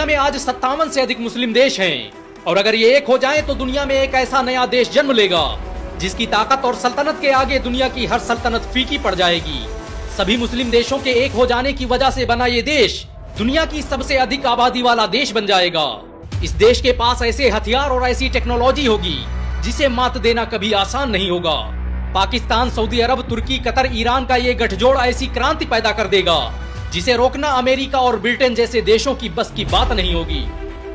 में आज 57 से अधिक मुस्लिम देश हैं और अगर ये एक हो जाएं तो दुनिया में एक ऐसा नया देश जन्म लेगा जिसकी ताकत और सल्तनत के आगे दुनिया की हर सल्तनत फीकी पड़ जाएगी। सभी मुस्लिम देशों के एक हो जाने की वजह से बना ये देश दुनिया की सबसे अधिक आबादी वाला देश बन जाएगा। इस देश के पास ऐसे हथियार और ऐसी टेक्नोलॉजी होगी जिसे मात देना कभी आसान नहीं होगा। पाकिस्तान, सऊदी अरब, तुर्की, कतर, ईरान का ये गठजोड़ ऐसी क्रांति पैदा कर देगा जिसे रोकना अमेरिका और ब्रिटेन जैसे देशों की बस की बात नहीं होगी।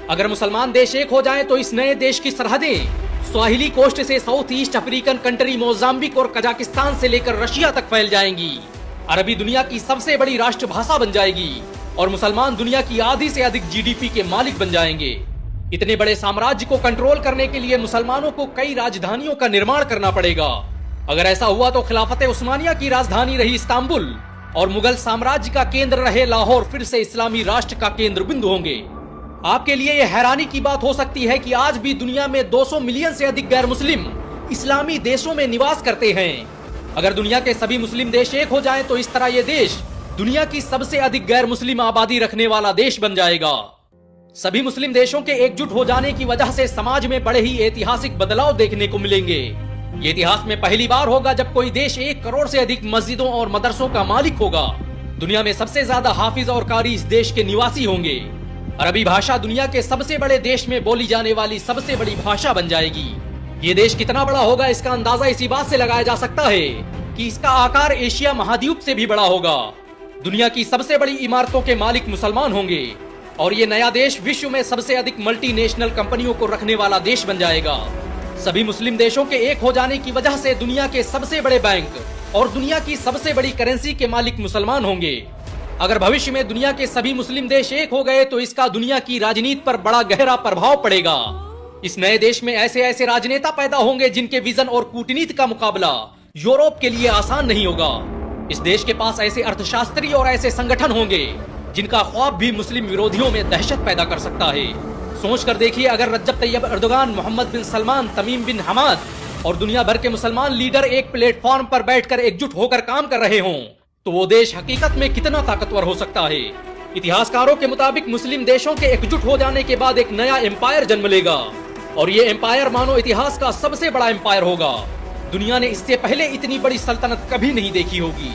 अगर मुसलमान देश एक हो जाएं तो इस नए देश की सरहदें स्वाहिली कोस्ट से south east African country Mozambique और कजाकिस्तान से लेकर रशिया तक फैल जाएंगी। अरबी दुनिया की सबसे बड़ी राष्ट्रभाषा बन जाएगी और मुसलमान दुनिया की आधी से अधिक जीडीपी के मालिक बन जाएंगे। इतने बड़े साम्राज्य को कंट्रोल करने के लिए मुसलमानों को कई राजधानियों का निर्माण करना पड़ेगा। अगर ऐसा हुआ तो खिलाफत उस्मानिया की राजधानी रही इस्तांबुल और मुगल साम्राज्य का केंद्र रहे लाहौर फिर से इस्लामी राष्ट्र का केंद्र बिंदु होंगे। आपके लिए यह हैरानी की बात हो सकती है कि आज भी दुनिया में 200 मिलियन से अधिक गैर मुस्लिम इस्लामी देशों में निवास करते हैं। अगर दुनिया के सभी मुस्लिम देश एक हो जाएं तो इस तरह यह देश दुनिया की सबसे अधिक गैर मुस्लिम आबादी रखने वाला देश बन जाएगा। सभी मुस्लिम देशों के एकजुट हो जाने की वजह से समाज में बड़े ही ऐतिहासिक बदलाव देखने को मिलेंगे। ये इतिहास में पहली बार होगा जब कोई देश 1 करोड़ से अधिक मस्जिदों और मदरसों का मालिक होगा। दुनिया में सबसे ज्यादा हाफिज और कारी इस देश के निवासी होंगे। अरबी भाषा दुनिया के सबसे बड़े देश में बोली जाने वाली सबसे बड़ी भाषा बन जाएगी। ये देश कितना बड़ा होगा इसका अंदाजा इसी बात से लगाया जा सकता है कि इसका आकार एशिया महाद्वीप से भी बड़ा होगा। दुनिया की सबसे बड़ी इमारतों के मालिक मुसलमान होंगे और ये नया देश विश्व में सबसे अधिक मल्टीनेशनल कंपनियों को रखने वाला देश बन जाएगा। सभी मुस्लिम देशों के एक हो जाने की वजह से दुनिया के सबसे बड़े बैंक और दुनिया की सबसे बड़ी करेंसी के मालिक मुसलमान होंगे। अगर भविष्य में दुनिया के सभी मुस्लिम देश एक हो गए तो इसका दुनिया की राजनीति पर बड़ा गहरा प्रभाव पड़ेगा। इस नए देश में ऐसे ऐसे राजनेता पैदा होंगे जिनके विजन और कूटनीति का मुकाबला यूरोप के लिए आसान नहीं होगा। इस देश के पास ऐसे अर्थशास्त्री और ऐसे संगठन होंगे जिनका ख्वाब भी मुस्लिम विरोधियों में दहशत पैदा कर सकता है। सोच कर देखिए, अगर रज्जब तैयब एर्दोगान, मोहम्मद बिन सलमान, तमीम बिन हमाद और दुनिया भर के मुसलमान लीडर एक प्लेटफॉर्म पर बैठकर एकजुट होकर काम कर रहे हों तो वो देश हकीकत में कितना ताकतवर हो सकता है। इतिहासकारों के मुताबिक मुस्लिम देशों के एकजुट हो जाने के बाद एक नया एम्पायर जन्म लेगा और ये एम्पायर मानो इतिहास का सबसे बड़ा एम्पायर होगा। दुनिया ने इससे पहले इतनी बड़ी सल्तनत कभी नहीं देखी होगी।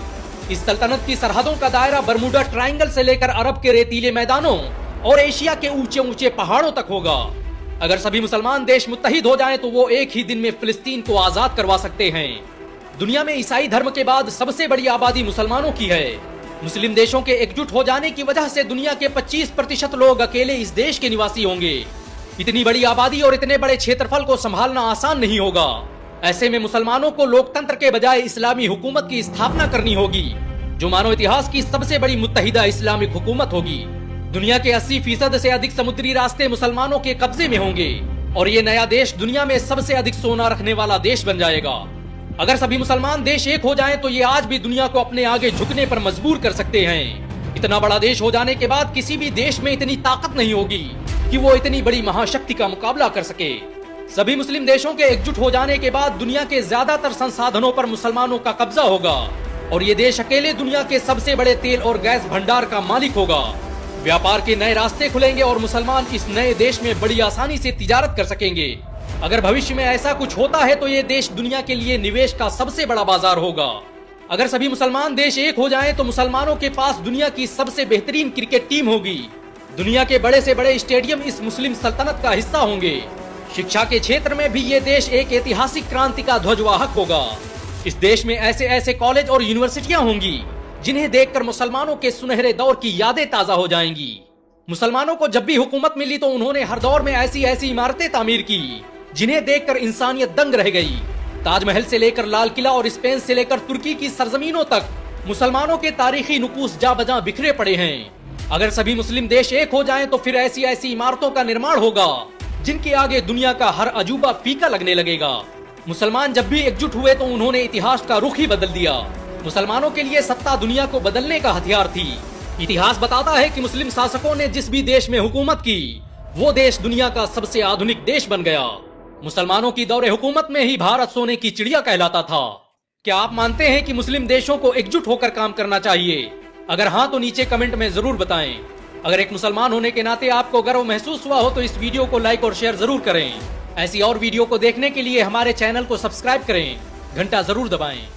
इस सल्तनत की सरहदों का दायरा बरमूडा ट्रायंगल से लेकर अरब के रेतीले मैदानों और एशिया के ऊंचे ऊंचे पहाड़ों तक होगा। अगर सभी मुसलमान देश मुत्तहिद हो जाएं तो वो एक ही दिन में फिलिस्तीन को आजाद करवा सकते हैं। दुनिया में ईसाई धर्म के बाद सबसे बड़ी आबादी मुसलमानों की है। मुस्लिम देशों के एकजुट हो जाने की वजह से दुनिया के 25% लोग अकेले इस देश के निवासी होंगे। इतनी बड़ी आबादी और इतने बड़े क्षेत्रफल को संभालना आसान नहीं होगा। ऐसे में मुसलमानों को लोकतंत्र के बजाय इस्लामी हुकूमत की स्थापना करनी होगी जो मानव इतिहास की सबसे बड़ी मुत्तहिदा इस्लामिक हुकूमत होगी। दुनिया के 80% से अधिक समुद्री रास्ते मुसलमानों के कब्जे में होंगे और ये नया देश दुनिया में सबसे अधिक सोना रखने वाला देश बन जाएगा। अगर सभी मुसलमान देश एक हो जाएं तो ये आज भी दुनिया को अपने आगे झुकने पर मजबूर कर सकते हैं। इतना बड़ा देश हो जाने के बाद किसी भी देश में इतनी ताकत नहीं होगी कि वो इतनी बड़ी महाशक्ति का मुकाबला कर सके। सभी मुस्लिम देशों के एकजुट हो जाने के बाद दुनिया के ज्यादातर संसाधनों पर मुसलमानों का कब्जा होगा और ये देश अकेले दुनिया के सबसे बड़े तेल और गैस भंडार का मालिक होगा। व्यापार के नए रास्ते खुलेंगे और मुसलमान इस नए देश में बड़ी आसानी से तिजारत कर सकेंगे। अगर भविष्य में ऐसा कुछ होता है तो ये देश दुनिया के लिए निवेश का सबसे बड़ा बाजार होगा। अगर सभी मुसलमान देश एक हो जाएं तो मुसलमानों के पास दुनिया की सबसे बेहतरीन क्रिकेट टीम होगी। दुनिया के बड़े से बड़े स्टेडियम इस मुस्लिम सल्तनत का हिस्सा होंगे। शिक्षा के क्षेत्र में भी ये देश एक ऐतिहासिक क्रांति का ध्वजवाहक होगा। इस देश में ऐसे ऐसे कॉलेज और यूनिवर्सिटियां होंगी जिन्हें देखकर मुसलमानों के सुनहरे दौर की यादें ताजा हो जाएंगी। मुसलमानों को जब भी हुकूमत मिली तो उन्होंने हर दौर में ऐसी ऐसी इमारतें तामीर की जिन्हें देखकर इंसानियत दंग रह गई। ताजमहल से लेकर लाल किला और स्पेन से लेकर तुर्की की सरजमीनों तक मुसलमानों के तारीखी नुकूस जा बजा बिखरे पड़े हैं। अगर सभी मुस्लिम देश एक हो जाएं तो फिर ऐसी ऐसी इमारतों का निर्माण होगा जिनके आगे दुनिया का हर अजूबा फीका लगने लगेगा। मुसलमान जब भी एकजुट हुए तो उन्होंने इतिहास का रुख ही बदल दिया। मुसलमानों के लिए सत्ता दुनिया को बदलने का हथियार थी। इतिहास बताता है कि मुस्लिम शासकों ने जिस भी देश में हुकूमत की वो देश दुनिया का सबसे आधुनिक देश बन गया। मुसलमानों की दौरे हुकूमत में ही भारत सोने की चिड़िया कहलाता था। क्या आप मानते हैं कि मुस्लिम देशों को एकजुट होकर काम करना चाहिए? अगर हाँ तो नीचे कमेंट में जरूर बताएं। अगर एक मुसलमान होने के नाते आपको गर्व महसूस हुआ हो तो इस वीडियो को लाइक और शेयर जरूर करें। ऐसी और वीडियो को देखने के लिए हमारे चैनल को सब्सक्राइब करें, घंटा जरूर दबाएं।